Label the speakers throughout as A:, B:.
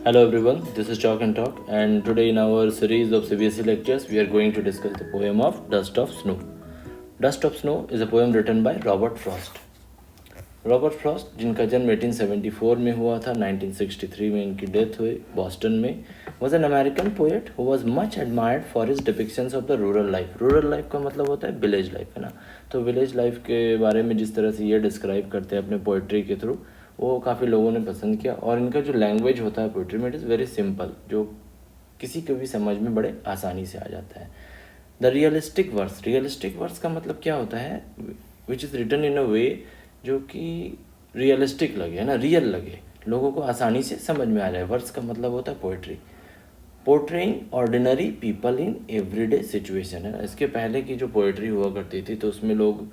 A: Hello everyone, this is Chalk and Talk, and today in our series of CBSE lectures, we are going to discuss the poem of Dust of Snow. Dust of Snow is a poem written by Robert Frost. Robert Frost जिनका जन्म 1874 में हुआ था, 1963 में इनकी death हुई Boston में, was an American poet who was much admired for his depictions of the rural life. Rural life का मतलब होता है विलेज लाइफ, है ना. तो विलेज लाइफ के बारे में जिस तरह से ये डिस्क्राइब करते हैं अपने पोइट्री के थ्रू, वो काफ़ी लोगों ने पसंद किया. और इनका जो लैंग्वेज होता है पोइट्री में, इट इज़ वेरी सिंपल, जो किसी को भी समझ में बड़े आसानी से आ जाता है. द रियलिस्टिक वर्स का मतलब क्या होता है? विच इज़ रिटन इन अ वे जो कि रियलिस्टिक लगे, है ना, रियल लगे, लोगों को आसानी से समझ में आ जाए. वर्स का मतलब होता है poetry. Portraying ordinary people in everyday situation, है ना. इसके पहले की जो पोइट्री हुआ करती थी तो उसमें लोग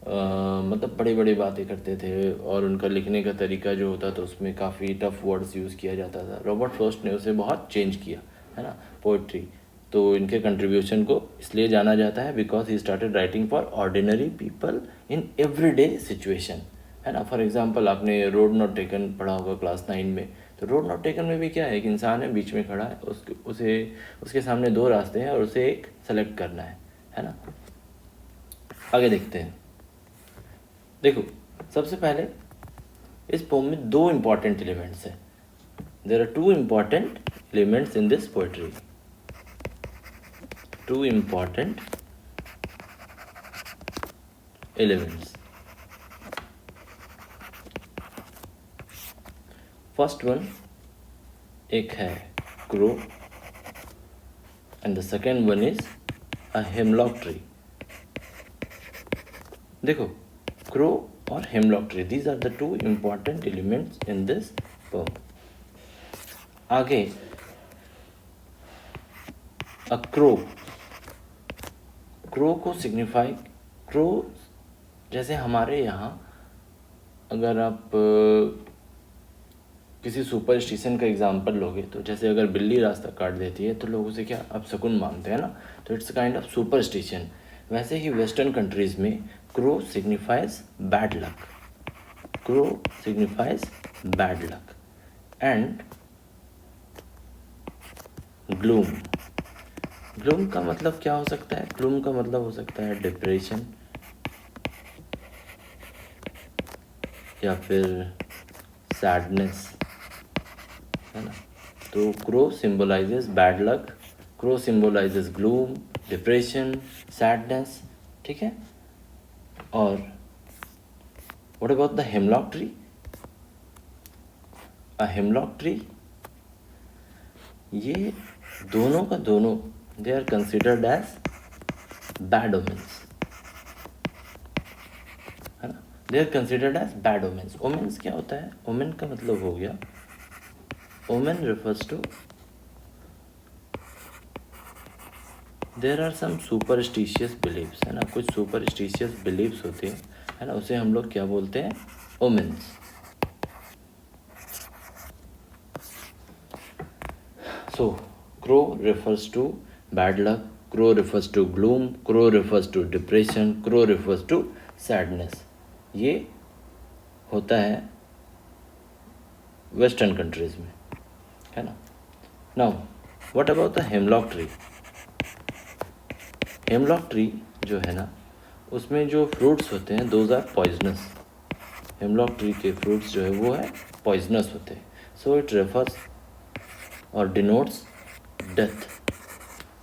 A: मतलब बड़ी बड़ी बातें करते थे और उनका लिखने का तरीका जो होता था उसमें काफ़ी टफ वर्ड्स यूज़ किया जाता था. रॉबर्ट फ्रॉस्ट ने उसे बहुत चेंज किया, है ना, पोइट्री. तो इनके कंट्रीब्यूशन को इसलिए जाना जाता है because he started writing for ordinary people in everyday situation, है ना. फॉर एग्जांपल आपने रोड नॉट टेकन पढ़ा होगा क्लास 9 में. तो रोड नॉट टेकन में भी क्या है, एक इंसान है बीच में खड़ा है, उसके सामने दो रास्ते हैं और उसे एक सेलेक्ट करना है ना. आगे देखते हैं. देखो, सबसे पहले इस पोम में दो इंपॉर्टेंट एलिमेंट्स हैं. There are two important elements in this poetry. Two important elements. First one, एक है crow and the second one is a hemlock tree. देखो, crow और hemlock tree, these are the two important elements in this poem. आगे a crow को signify, crow जैसे हमारे यहाँ अगर आप किसी सुपरस्टिशन का एग्जांपल लोगे तो जैसे अगर बिल्ली रास्ता काट देती है तो लोग उसे क्या अपशकुन मानते हैं ना, तो इट्स काइंड ऑफ सुपरस्टिशन. वैसे ही वेस्टर्न कंट्रीज में crow signifies bad luck. Crow signifies bad luck. And gloom का मतलब क्या हो सकता है? ग्लूम का मतलब हो सकता है डिप्रेशन या फिर सैडनेस, है ना. तो crow symbolizes bad luck, crow symbolizes gloom, depression, sadness, ठीक है. और what about the hemlock tree? A hemlock tree, ये दोनों का दोनों they are considered as bad omens, है ना. they are considered as bad omens. omens क्या होता है? omen का मतलब हो गया, omen refers to there are some superstitious beliefs, है ना. कुछ superstitious beliefs होते हैं, है ना, उसे हम लोग क्या बोलते हैं? omens. so crow refers to bad luck, crow refers to gloom, crow refers to depression, crow refers to sadness. ये होता है वेस्टर्न कंट्रीज में, है ना. Now what about the hemlock tree? Hemlock tree जो है ना, उसमें जो फ्रूट्स होते हैं those are poisonous. Hemlock tree के फ्रूट्स जो है वो है पॉइजनस होते हैं. सो इट रेफर्स और डिनोट्स डेथ.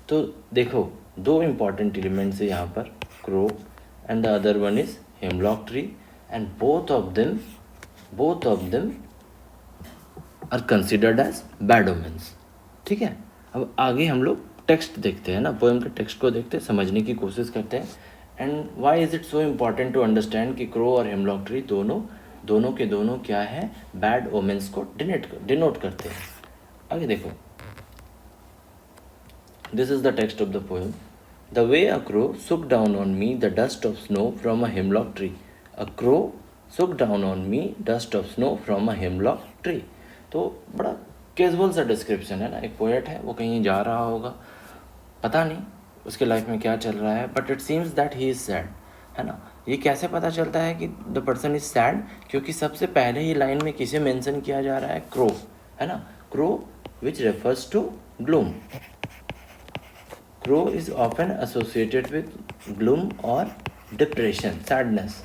A: तो देखो, दो इम्पॉर्टेंट एलिमेंट्स है यहाँ पर, crow and the other one is hemlock tree, and both of them are considered as bad omens. ठीक है. अब आगे हम लोग टेक्स्ट देखते हैं ना, पोएम के टेक्स्ट को देखते हैं, समझने की कोशिश करते हैं. And why is it so important to understand कि क्रो और हेमलॉक ट्री दोनों के दोनों क्या है? बैड ओमेंस को डिनोट करते हैं. आगे देखो. This is the text of the poem. The way a crow shook down on me the dust of snow from a hemlock tree. A crow shook down on me dust of snow from a hemlock tree. तो बड़ा casual सा description है ना. एक poet है, वो कहीं जा रहा होगा, पता नहीं उसके लाइफ में क्या चल रहा है, but it seems that he is sad, है ना. ये कैसे पता चलता है कि द पर्सन इज सैड? क्योंकि सबसे पहले ही लाइन में किसे मेंशन किया जा रहा है? क्रो, है ना. Crow which refers to gloom. Crow is often associated with gloom or depression, sadness.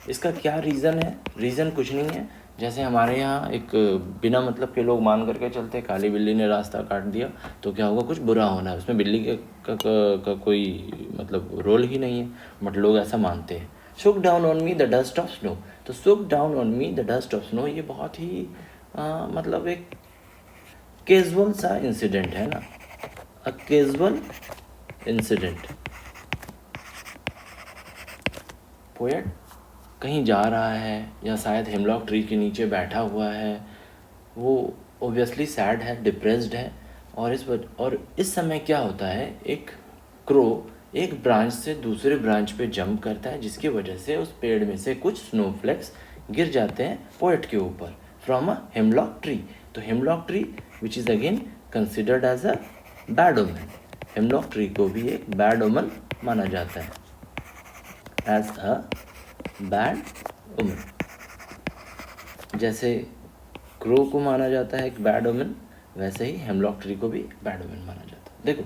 A: इसका क्या रीज़न है? रीज़न कुछ नहीं है. जैसे हमारे यहाँ एक बिना मतलब के लोग मान करके चलते हैं, काली बिल्ली ने रास्ता काट दिया तो क्या होगा, कुछ बुरा होना है. उसमें बिल्ली का कोई मतलब रोल ही नहीं है, बट लोग ऐसा मानते हैं. Shook down on me the dust of snow. तो shook down on me the dust of snow ये बहुत ही मतलब एक कैजुअल सा इंसिडेंट है ना, अ कैजुअल इंसिडेंट. पोएट कहीं जा रहा है या शायद हेमलॉक ट्री के नीचे बैठा हुआ है, वो ओबियसली सैड है, डिप्रेस्ड है. और इस समय क्या होता है, एक क्रो एक ब्रांच से दूसरे ब्रांच पे जंप करता है, जिसकी वजह से उस पेड़ में से कुछ स्नोफ्लेक्स गिर जाते हैं पोएट के ऊपर फ्रॉम अ हेमलॉक ट्री. तो hemlock tree which is again considered as a bad omen. Hemlock tree को भी एक बैड ओमन माना जाता है, एज अ बैड ओमन. जैसे क्रो को माना जाता है एक बैड ओमन, वैसे ही हेमलॉक ट्री को भी बैड ओमन माना जाता है. देखो,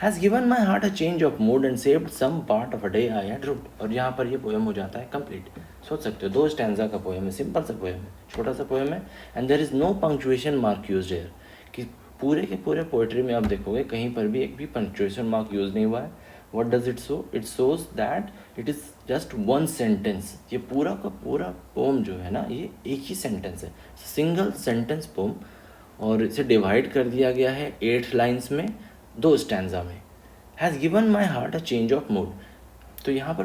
A: has given my heart a change of mood and saved some part of a day I had rued. और यहाँ पर ये पोएम हो जाता है कंप्लीट. सोच सकते हो 2 स्टैंजा का पोएम है, सिंपल सा पोएम है, छोटा सा पोएम है. And there is no punctuation mark used here. कि पूरे के पूरे पोएट्री में आप देखोगे कहीं पर भी एक भी पंक्चुएशन मार्क यूज़ नहीं हुआ है. What does it show? It shows that it is just one sentence. ये पूरा का पूरा पोम जो है ना, ये एक ही सेंटेंस है, सिंगल सेंटेंस पोम. और इसे डिवाइड कर दिया गया है 8 लाइन्स में, 2 स्टैंजा में. Has given my heart a change of mood. तो यहाँ पर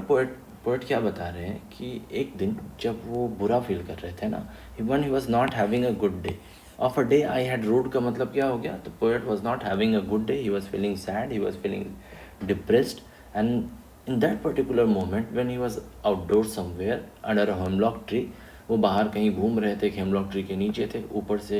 A: पोएट क्या बता रहे हैं कि एक दिन जब वो बुरा फील कर रहे थे ना, one he was not having a good day. Of a day I had rued का मतलब क्या हो गया, तो poet was not having a good day, he was feeling sad, he was feeling depressed. And in that particular moment when he was outdoors somewhere under a hemlock tree, वो बाहर कहीं घूम रहे थे, एक हेमलॉक ट्री के नीचे थे. ऊपर से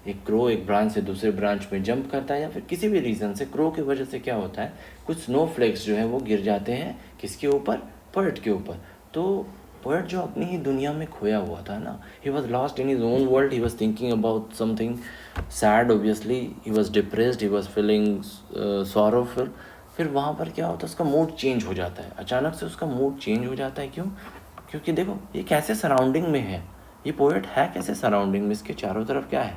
A: एक क्रो एक ब्रांच से दूसरे ब्रांच में जंप करता है, या फिर किसी भी रीज़न से क्रो की वजह से क्या होता है, कुछ स्नो फ्लेक्स जो है वो गिर जाते हैं किसके ऊपर, पोएट के ऊपर. तो पोएट जो अपनी ही दुनिया में खोया हुआ था ना, he was lost in his own world, he was thinking about something sad, obviously he was depressed, he was feeling sorrowful. फिर वहाँ पर क्या होता है, उसका मूड चेंज हो जाता है, अचानक से उसका मूड चेंज हो जाता है. क्यों? क्योंकि देखो ये कैसे सराउंडिंग में है, ये पोएट है कैसे सराउंडिंग में, इसके चारों तरफ क्या है,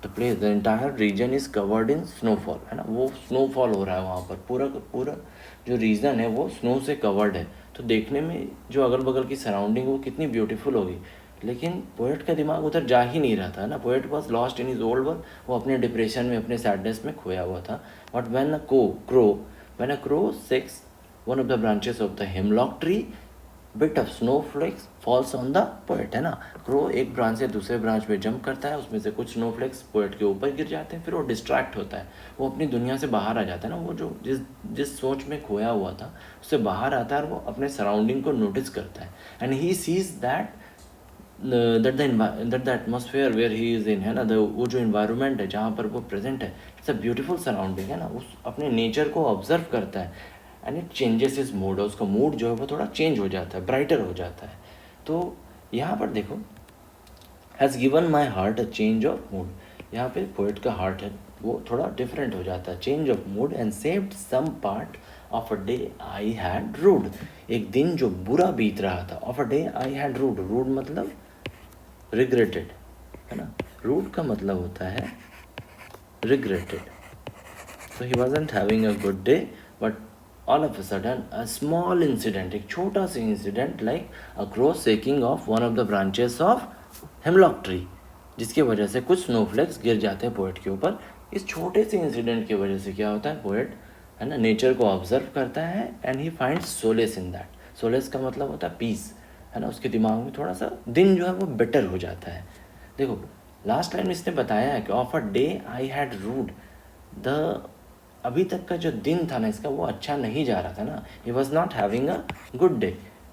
A: the place the entire region is covered in snowfall, है ना. वो स्नोफॉल हो रहा है वहाँ पर, पूरा का पूरा जो रीजन है वो स्नो से कवर्ड है. तो देखने में जो अगल बगल की सराउंडिंग वो कितनी ब्यूटीफुल होगी, लेकिन पोएट का दिमाग उधर जा ही नहीं रहा था ना. Poet was lost in his old world, वो अपने डिप्रेशन में, अपने सैडनेस में खोया हुआ था. But when a crow seeks one of the branches of the hemlock tree, bit of snowflakes falls on the poet, है ना. क्रो एक ब्रांच से दूसरे ब्रांच में जंप करता है, उसमें से कुछ स्नोफ्लेक्स पोएट के ऊपर गिर जाते हैं. फिर वो डिस्ट्रैक्ट होता है, वो अपनी दुनिया से बाहर आ जाता है ना. वो जो जिस सोच में खोया हुआ था उससे बाहर आता है और वो अपने सराउंडिंग को नोटिस करता है. And he sees that that the atmosphere where he is in, है ना. वो जो इन्वायरमेंट है जहाँ पर वो प्रेजेंट है, इट्स अ ब्यूटीफुल सराउंडिंग, है ना. उस अपने नेचर को ऑब्जर्व करता है and it changes is mood. और उसका मूड जो है वो थोड़ा चेंज हो जाता है, ब्राइटर हो जाता है. तो यहाँ पर देखो, has given my heart a change of mood. यहाँ पे पोएट का हार्ट है वो थोड़ा डिफरेंट हो जाता है, change of mood. And saved some part of a day I had rued. एक दिन जो बुरा बीत रहा था, of a day I had rued. Rued मतलब रिग्रेटेड, है ना. रूड का मतलब होता है regretted. So he wasn't having a good day, but all of a sudden a small incident, एक छोटा सा incident, like a crow shaking off one of the branches of hemlock tree, जिसकी वजह से कुछ स्नोफ्लेक्स गिर जाते हैं पोएट के ऊपर. इस छोटे से इंसिडेंट की वजह से क्या होता है, पोएट, है ना, नेचर को ऑब्जर्व करता है and he finds solace in that. Solace का मतलब होता है पीस, है ना. उसके दिमाग में थोड़ा सा दिन जो है वो बेटर हो जाता है. देखो लास्ट टाइम इसने बताया है कि of a day I had rued, the अभी तक का जो दिन था ना इसका, वो अच्छा नहीं जा रहा था ना. ही was not having a good day.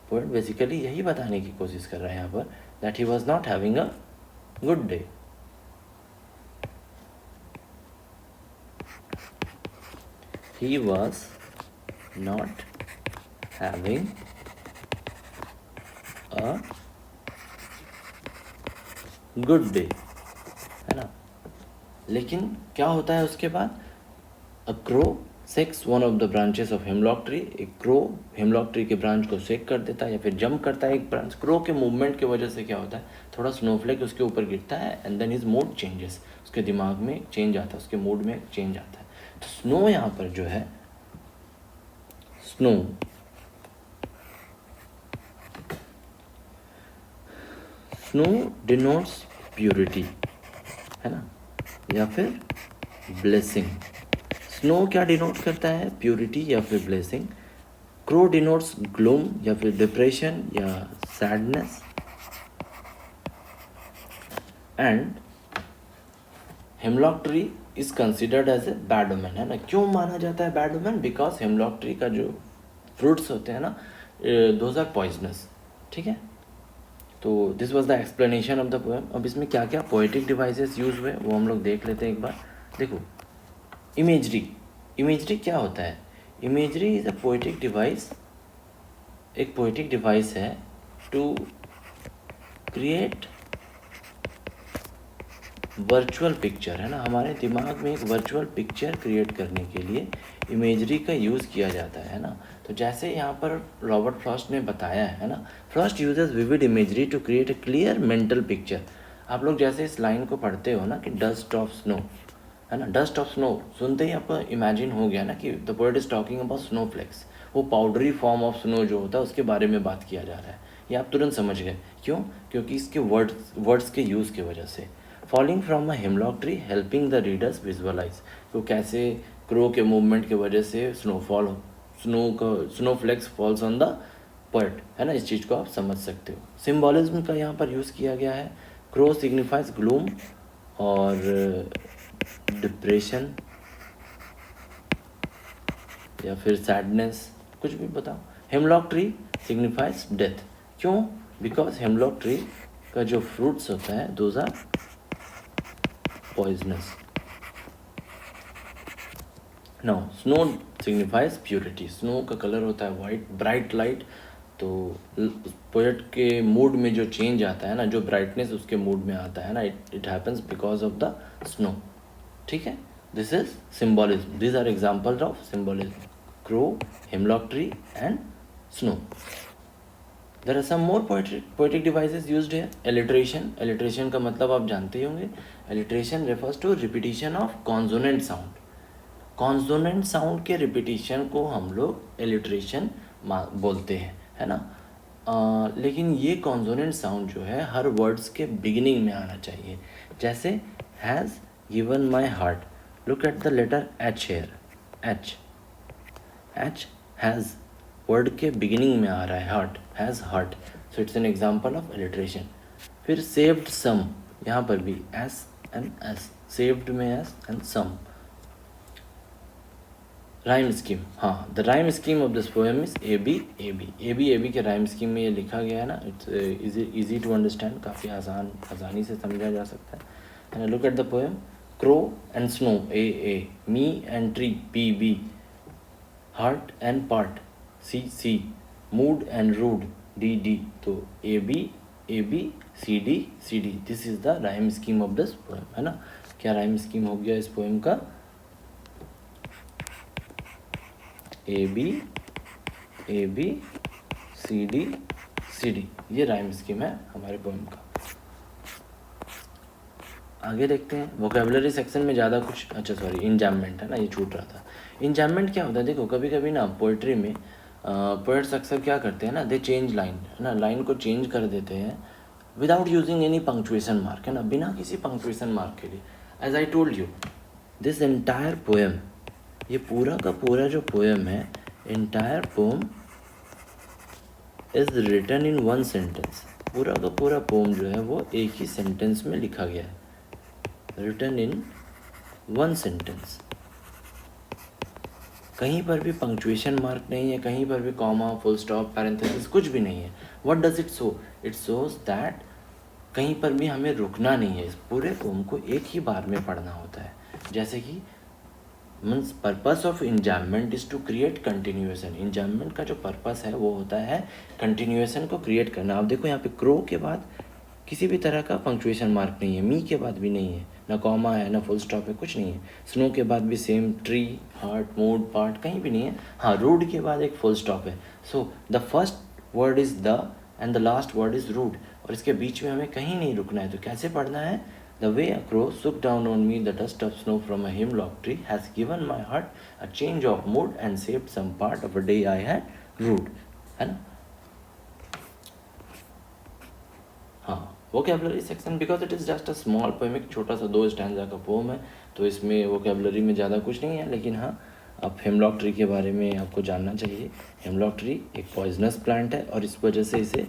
A: Poet basically यही बताने की कोशिश कर रहा है यहाँ पर, that he was not having a good day. He was not having a good day, है ना. लेकिन क्या होता है उसके बाद, a crow sex one of the branches of hemlock tree, एक क्रो हेमलॉक ट्री के ब्रांच को सेक कर देता है या फिर जंप करता है एक ब्रांच। क्रो के मूवमेंट की वजह से क्या होता है, थोड़ा स्नोफ्लेक उसके ऊपर गिरता है and then his mood changes, उसके दिमाग में चेंज आता है, उसके मूड में चेंज आता है। तो स्नो यहाँ पर जो है, स्नो स्नो डिनोट्स प्योरिटी, है ना, या फिर ब्लेसिंग। स्नो क्या डिनोट करता है, प्योरिटी या फिर ब्लेसिंग। क्रो डिनोट्स ग्लूम या फिर डिप्रेशन या sadness. And hemlock tree is considered as a bad omen, है ना। क्यों माना जाता है bad omen, because hemlock tree का जो फ्रूट्स होते हैं ना, दोज आर पॉइजनस, ठीक है। तो this was the explanation of the poem. अब इसमें क्या क्या पोएटिक डिवाइसेस यूज हुए वो हम लोग देख लेते हैं एक बार। देखो, इमेजरी, इमेजरी क्या होता है, imagery is a poetic device, एक पोएटिक डिवाइस है टू क्रिएट वर्चुअल पिक्चर, है ना। हमारे दिमाग में एक वर्चुअल पिक्चर क्रिएट करने के लिए इमेजरी का यूज़ किया जाता है ना। तो जैसे यहाँ पर रॉबर्ट फ्रॉस्ट ने बताया है ना, Frost uses vivid imagery to create a clear mental picture. आप लोग जैसे इस लाइन को पढ़ते हो ना कि डस्ट ऑफ स्नो, है ना, डस्ट ऑफ स्नो, सुनते ही आपको इमेजिन हो गया ना कि the poet is talking about snowflakes, वो पाउडरी फॉर्म ऑफ स्नो जो होता है उसके बारे में बात किया जा रहा है। ये आप तुरंत समझ गए, क्यों, क्योंकि इसके वर्ड्स के यूज़ की वजह से। Falling from a hemlock tree helping the readers visualise, तो कैसे क्रो के मूवमेंट की वजह से snowfall, snowflakes falls on the poet, है ना, इस चीज़ को आप समझ सकते हो। सिम्बॉलिज्म का यहाँ पर यूज़ किया गया है। क्रो सिग्निफाइज ग्लूम और डिप्रेशन या फिर सैडनेस, कुछ भी बताओ। हेमलॉक ट्री सिग्निफाइज डेथ, क्यों, बिकॉज हेमलॉक ट्री का जो फ्रूट्स होता है those are poisonous. Now, snow signifies purity. Snow का कलर होता है वाइट, ब्राइट लाइट। तो पोएट के मूड में जो चेंज आता है ना, जो ब्राइटनेस उसके मूड में आता है ना, it happens because of the snow, ठीक है। This is symbolism, this are examples of symbolism, crow, hemlock tree and snow. There are some more poetic devices used here. Alliteration. Alliteration का मतलब आप जानते ही होंगे. Alliteration refers to repetition of consonant sound. Consonant sound के repetition को हम लोग alliteration बोलते हैं, है ना। लेकिन ये consonant sound जो है हर words के beginning में आना चाहिए। जैसे has given my heart. Look at the letter H here. H. H has word के बिगिनिंग में आ रहा है, heart, has heart, so it's an example of alliteration. फिर सेव्ड सम, यहाँ पर भी एस एंड एस, सेव्ड में S and some. Rhyme scheme, हाँ, the rhyme scheme of this poem is A B A B, A B A B के rhyme scheme में ये लिखा गया है ना। इट्स इजी टू अंडरस्टैंड, काफ़ी आसानी से समझा जा सकता है। And look at the poem, crow and snow A A, me and tree B B, heart and part C C, mood and rude D D. तो A B C D, this is the rhyme scheme of this poem, है ना। क्या rhyme scheme हो गया इस poem का, ए B C D, ये rhyme scheme है हमारे पोएम का। आगे देखते हैं। वोकेबलरी सेक्शन में ज़्यादा कुछ, अच्छा सॉरी, इंजैममेंट है ना, ये छूट रहा था। इंजैममेंट क्या होता है, देखो कभी कभी ना पोइट्री में पोएट्स अक्सर क्या करते हैं ना, दे चेंज लाइन, है ना, लाइन को चेंज कर देते हैं without using any punctuation mark, है ना, बिना किसी पंक्चुएशन मार्क के लिए। As I told you, this entire poem, ये पूरा का पूरा जो पोएम है, entire poem is written in one sentence, पूरा का पूरा पोएम जो है वो एक ही सेंटेंस में लिखा गया है, रिटन इन वन सेंटेंस। कहीं पर भी पंक्चुएशन मार्क नहीं है, कहीं पर भी कॉमा, फुल स्टॉप, पैरेंथेसिस, कुछ भी नहीं है। What does it show, it shows that कहीं पर भी हमें रुकना नहीं है, इस पूरे पोम को एक ही बार में पढ़ना होता है। जैसे कि means purpose of enjambment is to create continuation, enjambment का जो पर्पस है वो होता है कंटिन्यूएशन को क्रिएट करना। आप देखो यहाँ पे क्रो के बाद किसी भी तरह का पंक्चुएशन मार्क नहीं है, मी के बाद भी नहीं है, ना कॉमा है, ना फुल स्टॉप है, कुछ नहीं है। स्नो के बाद भी same tree, heart, mood, part कहीं भी नहीं है। हाँ, रूड के बाद एक फुल स्टॉप है। So the first word is the and the last word is rued, और इसके बीच में हमें कहीं नहीं रुकना है। तो कैसे पढ़ना है? The way a crow took down on me the dust of snow from a hemlock tree has given my heart a change of mood and saved some part of a day I had rued, है ना? हाँ, vocabulary section, because it is just a small poem, एक छोटा सा 2 stanza का pome है, तो इसमें वोकेबलरी में ज़्यादा कुछ नहीं है। लेकिन हाँ, आप हेमलॉक ट्री के बारे में आपको जानना चाहिए। हेमलॉक ट्री एक पॉइजनस प्लांट है, और इस वजह से इसे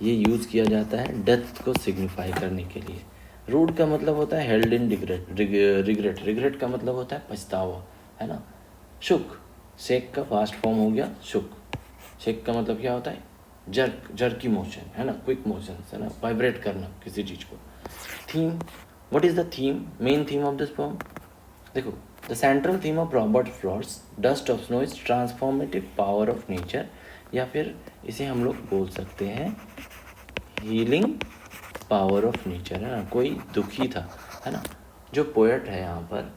A: ये यूज़ किया जाता है डेथ को सिग्निफाई करने के लिए। रूड का मतलब होता है हेल्ड इन रिग्रेट, रिग्रेट का मतलब होता है पछतावा, है ना? शुक, शेक का फास्ट फॉर्म हो गया शुक। शेक का मतलब क्या होता है? जर्की मोशन, है ना? क्विक मोशन, है ना? वाइब्रेट करना किसी चीज़ को। Theme, what is the theme, main theme of this poem? देखो, the central theme of Robert Frost dust of snow is transformative power of nature, या फिर इसे हम लोग बोल सकते हैं हीलिंग पावर ऑफ नेचर, है ना? कोई दुखी था, है ना? जो पोएट है यहाँ पर,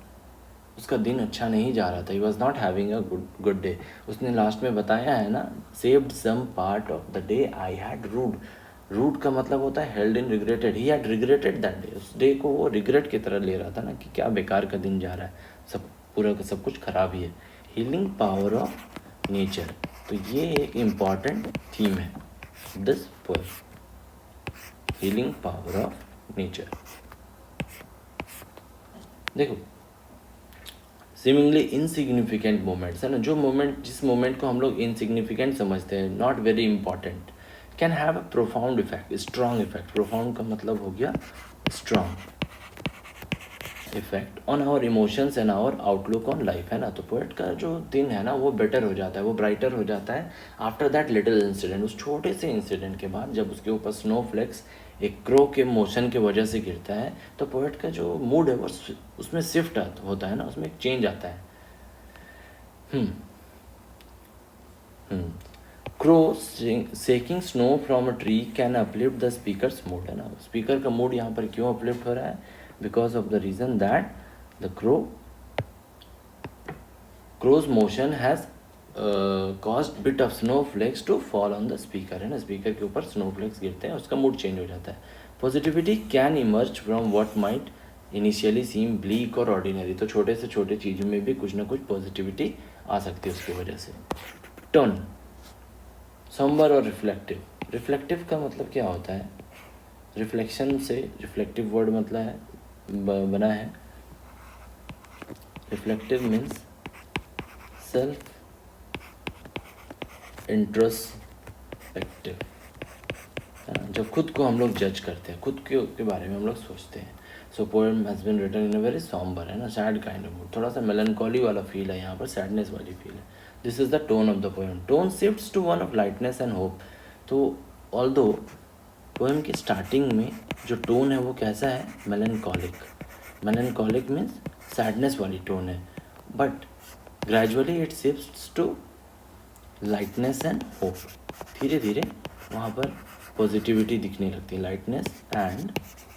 A: उसका दिन अच्छा नहीं जा रहा था, he was not having a good day. उसने लास्ट में बताया है ना, saved some part of the day I had rued. Rued का मतलब होता है held in regretted, he had regretted that day. उस डे को वो रिग्रेट की तरह ले रहा था ना, कि क्या बेकार का दिन जा रहा है, सब पूरा का सब कुछ खराब ही है। हीलिंग पावर ऑफ नेचर, तो ये एक इम्पॉर्टेंट थीम है this poem, healing power of nature. देखो, सीमिंगली इनसिग्निफिकेंट मोमेंट्स, है ना? जो मोमेंट, जिस मोमेंट को हम लोग इनसिग्निफिकेंट समझते हैं, not very important, can have a profound effect, strong effect. Profound का मतलब हो गया strong effect on our emotions and our outlook on life, है ना? तो पोएट का जो दिन है ना, वो बेटर हो जाता है, वो ब्राइटर हो जाता है आफ्टर दैट लिटिल इंसिडेंट। उस छोटे से इंसिडेंट के बाद जब उसके ऊपर स्नो फ्लेक्स एक क्रो के मोशन की वजह से गिरता है, तो पोएट का जो मूड है वो उसमें शिफ्ट होता है ना, उसमें एक चेंज आता है। Crow shaking snow from a tree can uplift the speaker's mood, है ना? स्पीकर का मूड यहाँ पर क्यों अपलिफ्ट हो रहा है? Because of the reason that the crow's motion has caused bit of snowflakes to fall on the speaker, है ना? स्पीकर के ऊपर snowflakes गिरते हैं, उसका मूड चेंज हो जाता है। Positivity can emerge from what might initially seem bleak और ऑर्डिनरी, तो छोटे से छोटे चीज़ों में भी कुछ ना कुछ पॉजिटिविटी आ सकती है उसकी वजह से। टर्न, समबर और रिफ्लेक्टिव। रिफ्लेक्टिव का मतलब क्या होता है? रिफ्लेक्शन से रिफ्लेक्टिव वर्ड मतलब है बना है। रिफ्लेक्टिव मीन्स सेल्फ इंट्रोस्पेक्टिव, जब खुद को हम लोग जज करते हैं, खुद के बारे में हम लोग सोचते हैं। So poem has been written in a very sombre, है ना, सैड काइंड ऑफ मूड, थोड़ा सा मेलनकॉली वाला फील है यहाँ पर, सैडनेस वाली फील है। This is the tone of the poem. Tone shifts to one of lightness and hope. तो ऑल्दो पोएम की स्टार्टिंग में जो टोन है वो कैसा है? मेलनकॉलिक। मेलनकॉलिक मीन्स सैडनेस वाली टोन है, but gradually it shifts to lightness and hope. धीरे धीरे वहाँ पर पॉजिटिविटी दिखने लगती है, lightness and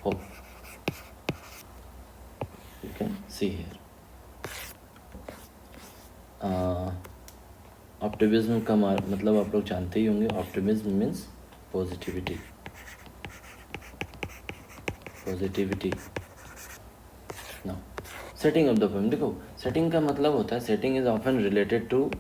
A: hope, you can see here. Optimism का मतलब आप लोग जानते ही होंगे। Optimism means positivity, positivity. Now setting of the poem, देखो सेटिंग का मतलब होता है, setting is often related to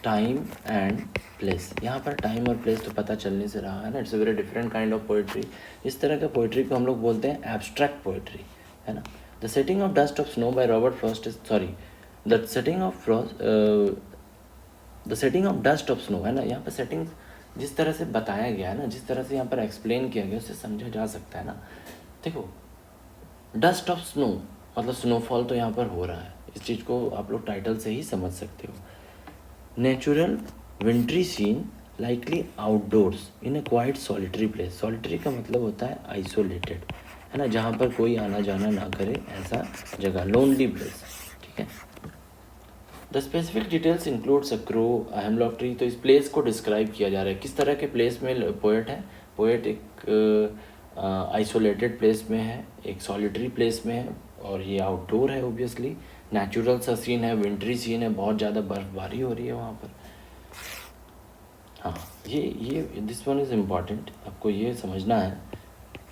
A: time and place. यहाँ पर टाइम और प्लेस तो पता चलने से रहा है ना, it's a very different kind of poetry. इस तरह के पोइट्री को हम लोग बोलते हैं एब्स्ट्रैक्ट पोइट्री, है ना। The setting of dust of snow by Robert Frost is the setting of dust of snow, है ना। यहाँ पर सेटिंग जिस तरह से बताया गया है ना, जिस तरह से यहाँ पर एक्सप्लेन किया गया, उससे समझा जा सकता है ना। देखो, डस्ट ऑफ स्नो मतलब स्नोफॉल तो यहाँ पर हो रहा है, इस चीज़ को आप लोग टाइटल से ही समझ सकते हो। नेचुरल विंट्री सीन लाइकली आउटडोर्स इन ए क्वाइट सॉलिटरी प्लेस। सॉलिटरी का मतलब होता है आइसोलेटेड, है ना, जहाँ पर कोई आना जाना ना करे, ऐसा जगह, लोनली प्लेस, ठीक है। The specific details includes a crow, a hemlock tree. तो इस प्लेस को डिस्क्राइब किया जा रहा है, किस तरह के प्लेस में पोएट है। पोएट एक आइसोलेटेड प्लेस में है, एक सॉलिटरी प्लेस में है, और ये आउटडोर है ऑब्वियसली, नेचुरल सा सीन है, विंटरी सीन है, बहुत ज़्यादा बर्फबारी हो रही है वहाँ पर। हाँ, ये दिस वन इज़ इम्पॉर्टेंट, आपको ये समझना है।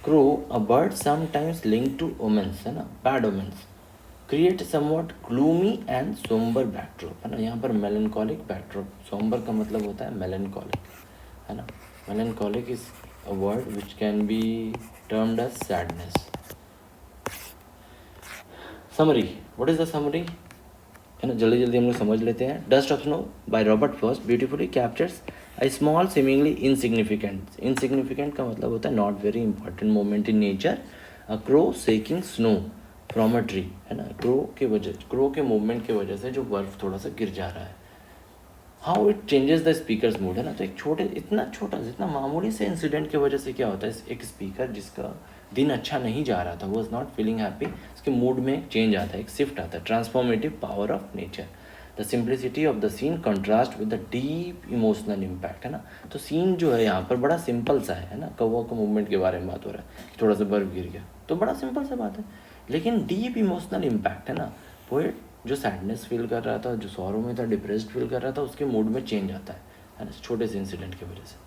A: Crow a bird sometimes link to omens, है ना, bad omens, create somewhat gloomy and sombre backdrop, है ना, यहाँ पर मेलनकॉलिक बैकड्रॉप, सोम्बर का मतलब होता है मेलनकॉलिक, है ना, melancholic is a word which can be termed as sadness. Summary, what is the summary, है ना, जल्दी जल्दी हम लोग समझ लेते हैं। Dust of snow by Robert Frost beautifully captures a small seemingly insignificant, insignificant का मतलब होता है not very important moment in nature, a crow shaking snow from a tree, है ना, क्रो के मूवमेंट की वजह से जो बर्फ थोड़ा सा गिर जा रहा है। How it changes the speaker's mood, है ना, तो एक छोटे, इतना छोटा, जितना मामूली से इंसिडेंट की वजह से क्या होता है, एक स्पीकर जिसका दिन अच्छा नहीं जा रहा था, वो इज़ नॉट फीलिंग हैप्पी, उसके मूड में एक चेंज आता है, एक शिफ्ट आता है, transformative power of nature. The simplicity of the scene contrast with the deep emotional impact, है ना, तो सीन जो है यहाँ पर बड़ा सिंपल सा है ना, कौवा का मूवमेंट के बारे में बात हो रहा है, थोड़ा सा बर्फ गिर गया, तो बड़ा सिंपल सा बात है, लेकिन डीप इमोशनल इम्पैक्ट, है ना, पोएट जो सैडनेस फील कर रहा था, जो सॉरो में था, डिप्रेस्ड फील कर रहा था, उसके मूड में चेंज आता है ना, छोटे से इंसिडेंट की वजह से।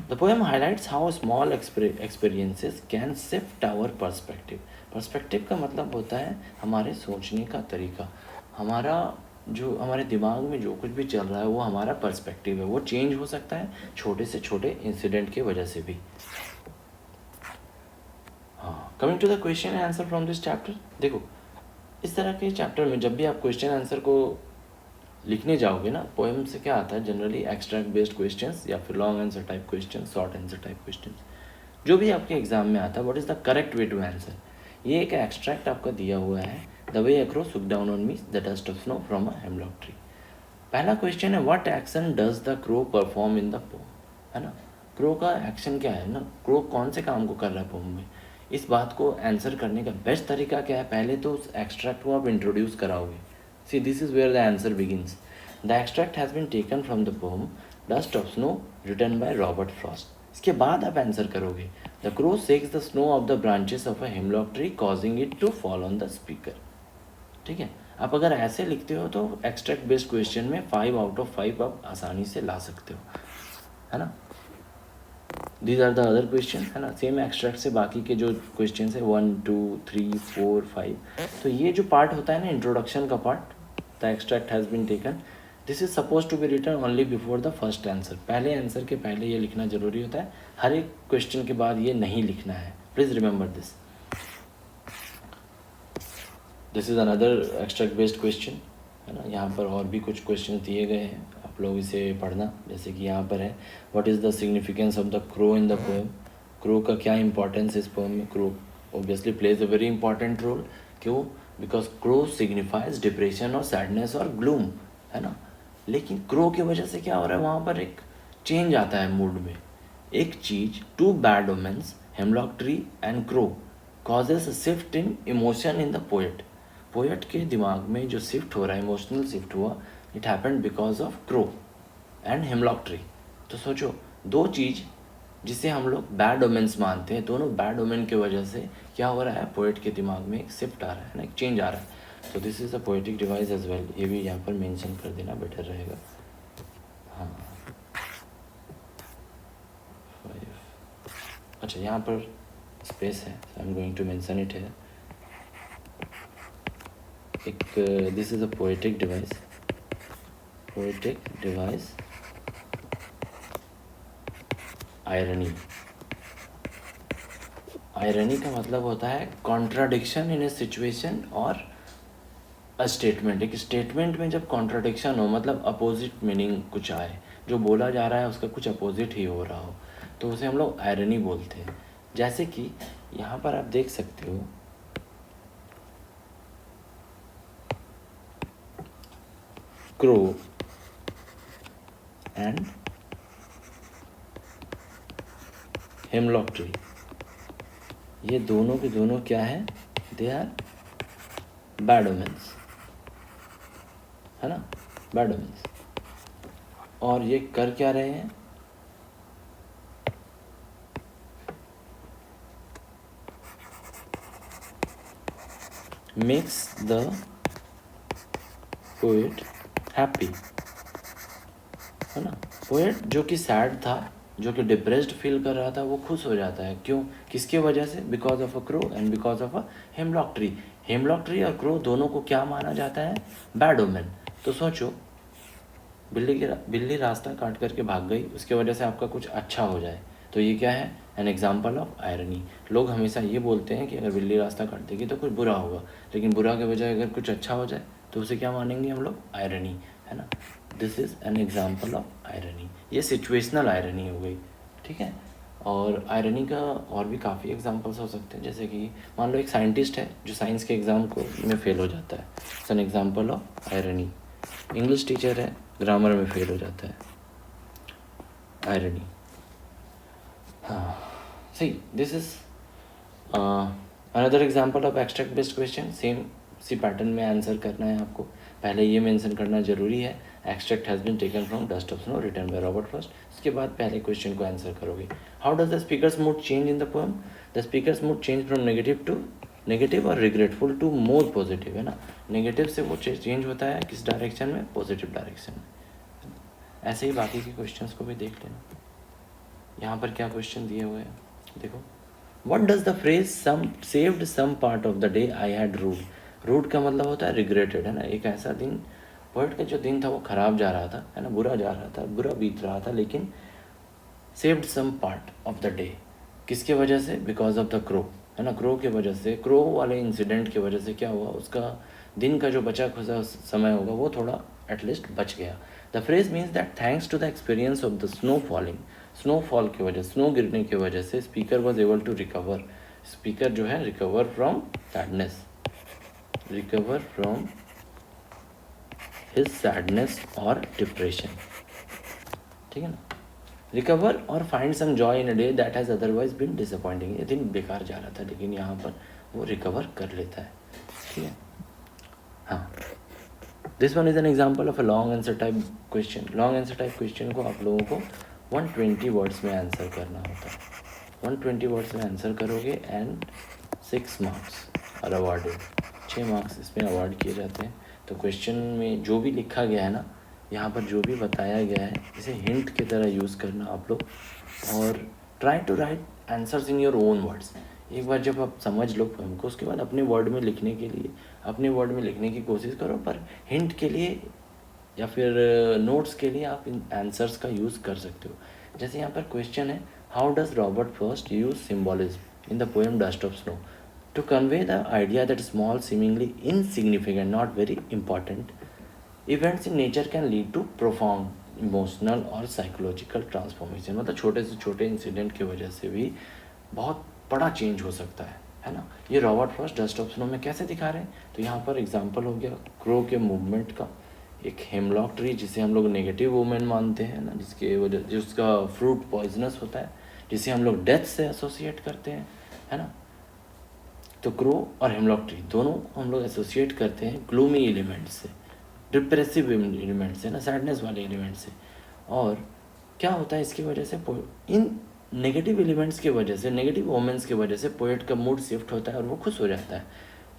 A: The poem highlights how small experiences can shift our perspective, perspective का मतलब होता है हमारे सोचने का तरीका, हमारा जो हमारे दिमाग में जो कुछ भी चल रहा है वो हमारा पर्सपेक्टिव है, वो चेंज हो सकता है छोटे से छोटे इंसिडेंट की वजह से भी। हाँ, coming to the question and answer from this chapter, देखो इस तरह के चैप्टर में जब भी आप क्वेश्चन आंसर को लिखने जाओगे ना, पोएम से क्या आता है जनरली, एक्सट्रैक्ट बेस्ड क्वेश्चंस या फिर long answer type question, short answer type question, जो भी आपके एग्जाम में आता है, what is the correct way to answer, ये एक एक्सट्रैक्ट आपका दिया हुआ है, the way a crow shook down on me the dust of snow from a hemlock tree. पहला क्वेश्चन है, what action does the crow perform in the poem, है ना, क्रो का एक्शन क्या है ना, क्रो कौन से काम को कर रहा है पोम में, इस बात को आंसर करने का बेस्ट तरीका क्या है, पहले तो उस एक्सट्रैक्ट को आप इंट्रोड्यूस कराओगे। See this is where the answer begins. The extract has been taken from the poem dust of snow written by Robert Frost, इसके बाद आप आंसर करोगे, the crow shakes the snow off the branches of a hemlock tree causing it to fall on the speaker. ठीक है, आप अगर ऐसे लिखते हो तो एक्सट्रैक्ट बेस्ड क्वेश्चन में 5 आउट ऑफ 5 आप आसानी से ला सकते हो, है ना। These are the other question, है ना, सेम एक्सट्रैक्ट से बाकी के जो क्वेश्चन है 1 2 3 4 5, तो ये जो पार्ट होता है ना इंट्रोडक्शन का part, the extract has been taken, this is suppose to be written only before the first answer, पहले आंसर के पहले ये लिखना जरूरी होता है, हर एक क्वेश्चन के बाद ये नहीं लिखना है, please remember this. This is another extract based question, है ना, यहाँ पर और भी कुछ क्वेश्चन दिए गए हैं, आप लोग इसे पढ़ना, जैसे कि यहाँ पर है, what is the significance of the crow in the poem, crow का क्या इंपॉर्टेंस इस पोएम में, crow obviously plays a very important role, क्यों, बिकॉज क्रो सिग्निफाइज डिप्रेशन और सैडनेस और ग्लूम, है ना, लेकिन क्रो की वजह से क्या हो रहा है, वहाँ पर एक चेंज आता है मूड में, एक चीज, to bad omens hemlock tree and crow causes a shift in emotion in the poet, poet के दिमाग में जो शिफ्ट हो रहा है, इमोशनल शिफ्ट हुआ, it happened because of crow and hemlock tree. तो सोचो, दो चीज़ जिसे हम लोग बैड ओमेंस मानते हैं, दोनों बैड ओमेन की वजह से क्या हो रहा है, पोएट के दिमाग में एक शिफ्ट आ रहा है ना, एक चेंज आ रहा है, तो this is a poetic device as well, ये भी यहाँ पर मेंशन कर देना बेटर रहेगा। हाँ, 5, अच्छा यहाँ पर स्पेस है, I am going to mention it है, एक this is a poetic device, poetic device irony, irony का मतलब होता है कॉन्ट्राडिक्शन इन ए सिचुएशन और अ स्टेटमेंट, एक स्टेटमेंट में जब कॉन्ट्राडिक्शन हो, मतलब अपोजिट मीनिंग कुछ आए, जो बोला जा रहा है उसका कुछ अपोजिट ही हो रहा हो, तो उसे हम लोग आयरनी बोलते हैं। जैसे कि यहाँ पर आप देख सकते हो, क्रो एंड हेमलॉक ट्री, ये दोनों के दोनों क्या है, दे आर बैड ओमेंस, है ना, बैड ओमेंस, और ये कर क्या रहे हैं, मेक्स द पोएट हैप्पी, है ना। पोएट जो कि सैड था, जो कि डिप्रेस्ड फील कर रहा था, वो खुश हो जाता है। क्यों? किसके वजह से? Because of a crow and because of a hemlock tree. Hemlock tree और क्रो दोनों को क्या माना जाता है? Bad omen. तो सोचो, बिल्ली रास्ता काट करके भाग गई, उसके वजह से आपका कुछ अच्छा हो जाए, तो ये क्या है? N example of irony. लोग हमेशा ये बोलते हैं कि अगर बिल्ली रास्ता काट देगी तो कुछ बुरा होगा, लेकिन बुरा के बजाय अगर कुछ अच्छा हो जाए तो उसे क्या मानेंगे हम लोग? आयरनी, है ना। This is an example of irony. ये सिचुएशनल आयरनी हो गई, ठीक है। और आयरनी का और भी काफ़ी एग्जाम्पल्स हो सकते हैं, जैसे कि मान लो एक साइंटिस्ट है जो साइंस के एग्ज़ाम को में फेल हो जाता है, it's an example of irony. English teacher है, ग्रामर में फेल हो जाता है, आयरनी। हाँ, see this is another example of extract based question. Same see pattern में आंसर करना है आपको। पहले ये मेंशन करना जरूरी है, extract has been taken from dust of snow written by Robert Frost. इसके बाद पहले क्वेश्चन को आंसर करोगे। How does the speaker's mood change in the poem? The speaker's mood change from negative और रिग्रेटफुल टू मोर पॉजिटिव, है ना। Negative से वो चेंज होता है किस डायरेक्शन में? पॉजिटिव डायरेक्शन में। ऐसे ही बाकी के क्वेश्चंस को भी देख लेना। यहाँ पर क्या क्वेश्चन दिए हुए हैं, देखो। What does the phrase some saved some part of the day I had rude? Rude का मतलब होता है रिग्रेटेड, है ना। एक ऐसा दिन, पोएट का जो दिन था वो खराब जा रहा था, है ना, बुरा जा रहा था, बुरा बीत रहा था, लेकिन saved some part of the day किसके वजह से? बिकॉज ऑफ द क्रो, है ना। क्रो के वजह से, क्रो वाले इंसिडेंट की वजह से क्या हुआ? उसका दिन का जो बचा खुचा समय होगा वो थोड़ा एटलीस्ट बच गया। The phrase means that thanks to the experience of the snow falling, snowfall की वजह, स्नो गिरने की वजह से speaker was able to recover, speaker जो है recover from sadness, recover from his sadness और डिप्रेशन, ठीक है ना। रिकवर और find some joy in a day that has otherwise been disappointing. ये दिन बेकार जा रहा था लेकिन यहाँ पर वो रिकवर कर लेता है, ठीक है। हाँ, this one is an example of a long answer type question. Long answer type question को आप लोगों को 120 वर्ड्स में आंसर करना होता है। 120 वर्ड्स में आंसर करोगे and 6 marks are awarded, 6 marks इसमें अवार्ड किए जाते हैं। तो क्वेश्चन में जो भी लिखा गया है ना, यहाँ पर जो भी बताया गया है, इसे हिंट की तरह यूज़ करना आप लोग, और try to write answers in your own words. एक बार जब आप समझ लो पोएम को, उसके बाद अपने वर्ड में लिखने के लिए, अपने वर्ड में लिखने की कोशिश करो, पर हिंट के लिए या फिर नोट्स के लिए आप इन आंसर्स का यूज़ कर सकते हो। जैसे यहाँ पर क्वेश्चन है, how does Robert Frost use symbolism in the poem dust of snow to convey the idea that small seemingly insignificant not very important events in nature can lead to profound emotional और psychological transformation. मतलब छोटे से छोटे incident की वजह से भी बहुत बड़ा चेंज हो सकता है ना। ये Robert Frost dust of snow में कैसे दिखा रहे हैं? तो यहाँ पर एग्जांपल हो गया क्रो के मूवमेंट का, एक हेमलॉक ट्री जिसे हम लोग नेगेटिव वूमेन मानते हैं ना, जिसके वजह जिसका फ्रूट पॉइजनस होता है, जिसे हम लोग डेथ से एसोसिएट करते हैं, है ना। तो क्रो और हेमलॉक ट्री दोनों हम लोग एसोसिएट करते हैं ग्लूमी एलिमेंट से, डिप्रेसिव एलिमेंट से ना, सैडनेस वाले एलिमेंट से। और क्या होता है इसकी वजह से? इन नेगेटिव एलिमेंट्स की वजह से, नेगेटिव वोमेंट्स की वजह से पोएट का मूड शिफ्ट होता है और वो खुश हो जाता है।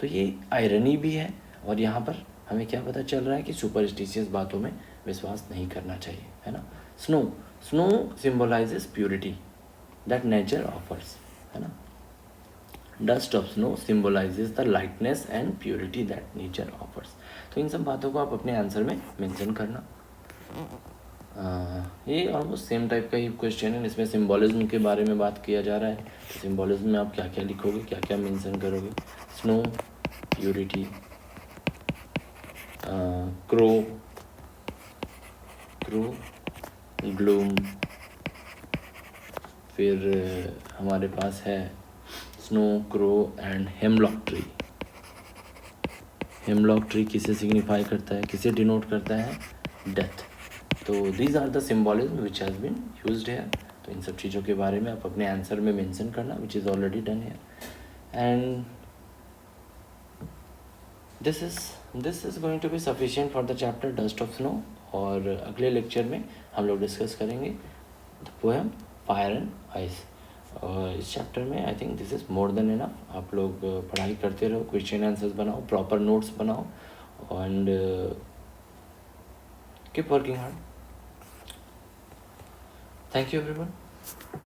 A: तो ये आयरनी भी है, और यहाँ पर हमें क्या पता चल रहा है कि सुपरस्टिशियस बातों में विश्वास नहीं करना चाहिए, है ना। Snow, snow symbolises purity that nature offers, है ना। Dust of snow symbolises the lightness and purity that nature offers. तो इन सब बातों को आप अपने आंसर में मेंशन करना। ये ऑलमोस्ट सेम टाइप का ही क्वेश्चन है, इसमें सिम्बॉलिज्म के बारे में बात किया जा रहा है। तो सिम्बॉलिज्म में आप क्या क्या लिखोगे, क्या क्या मेंशन करोगे? स्नो, प्योरिटी, क्रो, ग्लूम, फिर हमारे पास है snow, crow and hemlock tree. Hemlock tree किसे सिग्निफाई करता है, किसे डिनोट करता है? डेथ। तो these are the symbolism which has been used here. तो इन सब चीज़ों के बारे में आप अपने आंसर में मेंशन करना, which is already done here. And this is going to be sufficient for the chapter dust of snow. और अगले लेक्चर में हम लोग डिस्कस करेंगे the poem fire and ice. इस चैप्टर में I think this is more than enough. आप लोग पढ़ाई करते रहो, क्वेश्चन आंसर्स बनाओ, प्रॉपर नोट्स बनाओ and keep working hard. Thank you everyone.